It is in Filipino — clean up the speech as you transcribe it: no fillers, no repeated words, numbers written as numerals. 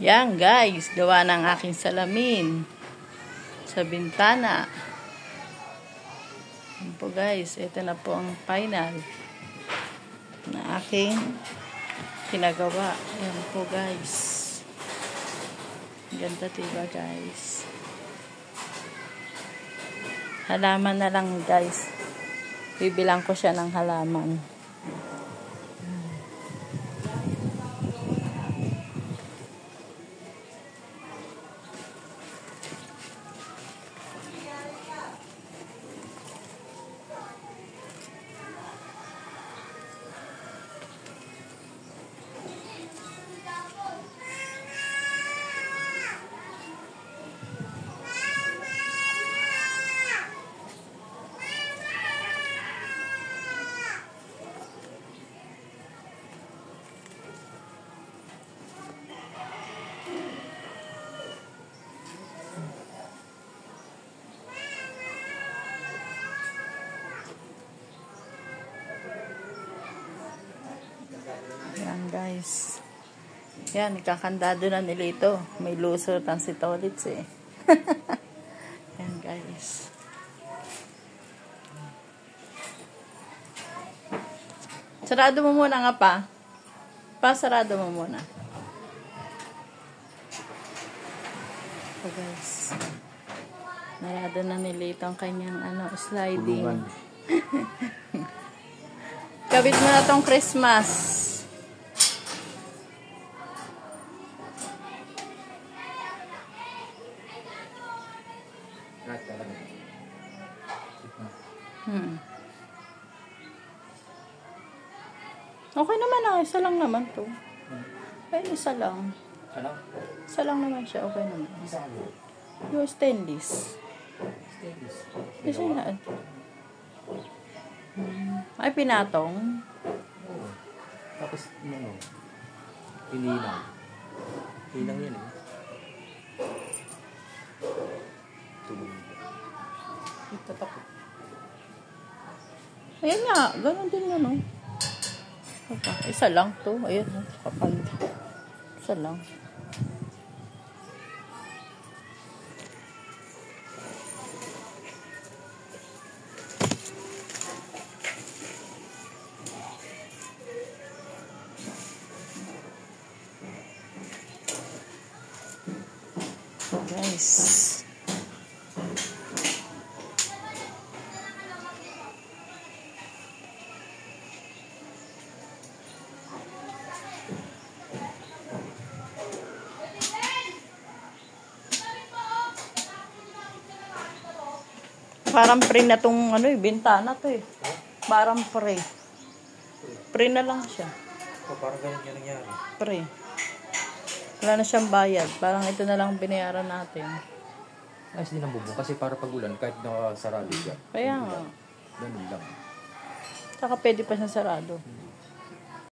Yan guys, gawa ng aking salamin sa bintana. Yan po guys, ito na po ang final na aking pinagawa. Yan po guys. Ganda diba guys? Halaman na lang guys. Bibilang ko siya ng halaman. Yan guys. Yan, ikakandado na nila ito. May lusutan si Tolitz eh. Yan guys. Sarado mo muna nga pa. Sarado mo muna. So guys. Narado na nila itong kanyang sliding. Kabit mo na tong Christmas. Okay naman isa lang naman to. Ay, isa lang. Ano? Isa lang naman siya, okay naman. Isa ano? Yung stainless. Stainless. Isa na. Ay, pinatong. Oo. Tapos, pininang. Pininang yan eh. Tubig. Ito tapos. Ayan nga, ganun din yan, no? Isa lang to. Ayan, kapal. Isa lang. So guys. Parang pre na tong bintana to eh. Parang pre. Pre na lang siya. Parang ganyan yan nangyari. Pre. Wala na siyang bayad. Parang ito na lang binayaran natin. Ayos din ang bubong kasi para pag-ulan kahit nakasarado siya. Kaya nga. Ganun lang. Saka pwede pa siyang sarado.